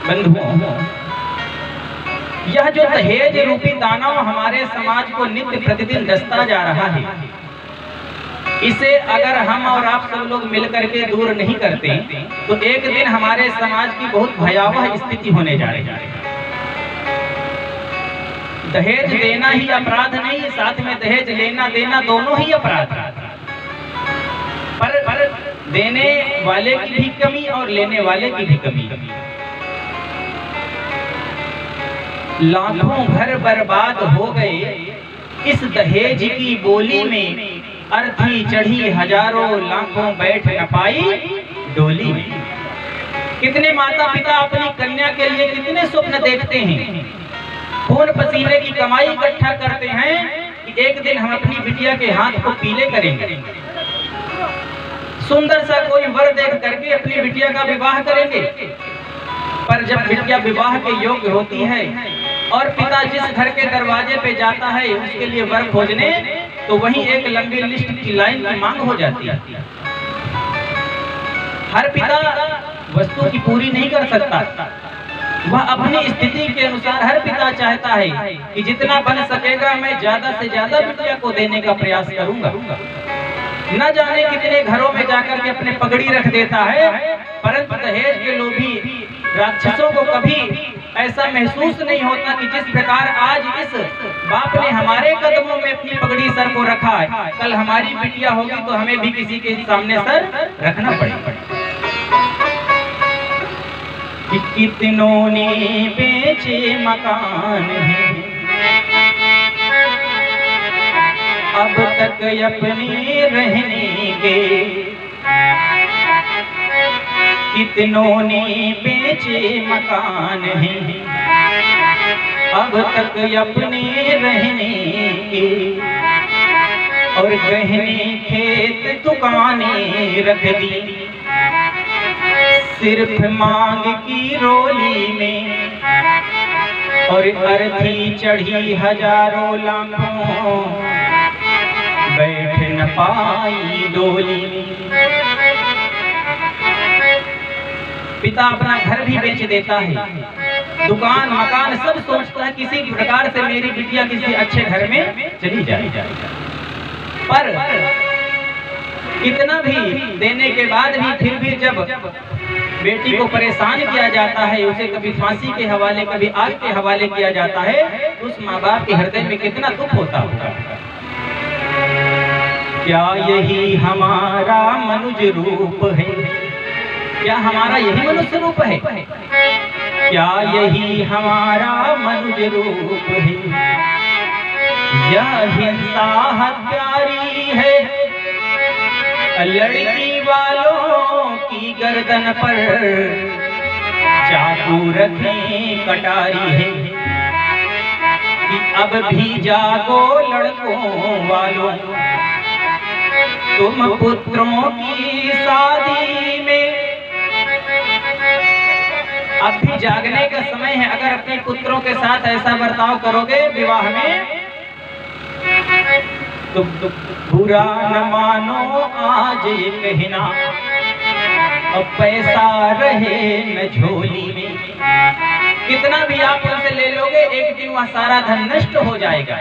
बंधुओं, यह जो दहेज रूपी दानव हमारे समाज को नित्य प्रतिदिन डसता जा रहा है, इसे अगर हम और आप सब लोग मिलकर के दूर नहीं करते तो एक दिन हमारे समाज की बहुत भयावह स्थिति होने जा रही है। दहेज देना ही अपराध नहीं, साथ में दहेज लेना देना दोनों ही अपराध है। पर देने वाले की भी कमी और लेने वाले की भी कमी। लाखों घर बर्बाद हो गए इस दहेज की बोली में, अर्थी चढ़ी हजारों लाखों बैठ न पाई डोली में। कितने माता पिता अपनी कन्या के लिए कितने स्वप्न देखते हैं, खून पसीने की कमाई इकट्ठा करते हैं कि एक दिन हम अपनी बिटिया के हाथ को पीले करेंगे, सुंदर सा कोई वर देख करके अपनी बिटिया का विवाह करेंगे। पर जब बिटिया विवाह के योग्य होती है और पिता जिस घर के दरवाजे पे जाता है उसके लिए वर खोजने, तो वहीं एक लंबी लिस्ट की लाइन की मांग हो जाती है। हर पिता वस्तु की पूरी नहीं कर सकता, वह अपनी स्थिति के अनुसार हर पिता चाहता है कि जितना बन सकेगा मैं ज्यादा से ज्यादा बिटिया को देने का प्रयास करूंगा। न जाने कितने घरों में जाकर के अपने पगड़ी रख देता है, परंतु दहेज के लोभी राक्षसों को कभी ऐसा महसूस नहीं होता कि जिस प्रकार आज इस बाप ने हमारे कदमों में अपनी पगड़ी सर को रखा है, कल हमारी बिटिया होगी तो हमें भी किसी के सामने सर रखना पड़ेगा। कि कितनों ने बेचे मकान है, अब तक अपने रहने के, कितनों ने बेचे मकान हैं, अब तक अपने रहने के, और गहने खेत दुकानें रख दी सिर्फ मांग की रोली में, और अर्थी चढ़ी हजारों लाखों बैठ न पाई डोली में। पिता अपना घर भी बेच देता है, दुकान मकान सब सोचता है किसी प्रकार से मेरी बिटिया किसी अच्छे घर में चली जाए। पर इतना भी देने के बाद भी फिर भी जब बेटी को परेशान किया जाता है, उसे कभी फांसी के हवाले कभी आग के हवाले किया जाता है, तो उस माँ बाप के हृदय में कितना दुख होता होगा। क्या यही हमारा मनुज रूप है, क्या हमारा यही मनुष्य रूप है, क्या यही हमारा मनुज रूप है, यह हिंसा हत्यारी है, लड़की वालों की गर्दन पर चाकू रखे कटारी है, कि अब भी जागो लड़कों वालों, तुम पुत्रों की शादी में, अब भी जागने का समय है। अगर अपने पुत्रों के साथ ऐसा बर्ताव करोगे विवाह में तो बुरा न मानो आज ये कहना, अब पैसा रहे न झोली में। कितना भी आप उनसे ले लोगे एक दिन वह सारा धन नष्ट हो जाएगा।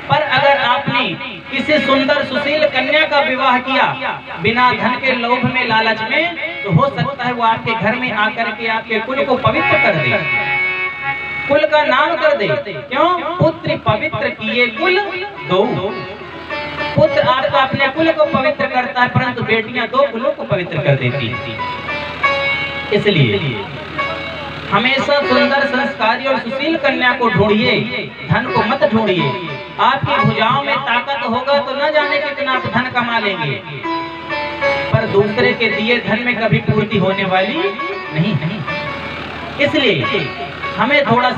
पर अगर आपने किसी सुंदर सुशील कन्या का विवाह किया बिना धन के लोभ में लालच में, तो हो सकता है वो आपके घर में आकर के आपके कुल को पवित्र कर दे, कुल का नाम कर दे। क्यों? पुत्र पवित्र किए कुल दो। पुत्र आपका अपने कुल को पवित्र करता है, परंतु बेटियां दो कुलों को पवित्र कर देती है। इसलिए हमेशा सुंदर संस्कारी और सुशील कन्या को ढूंढिए, धन को मत ढूंढिए। आपकी भुजाओं में ताकत होगा तो न जाने कितना धन कमा लेंगे, पर दूसरे के दिए धन में कभी पूर्ति होने वाली नहीं है। इसलिए हमें थोड़ा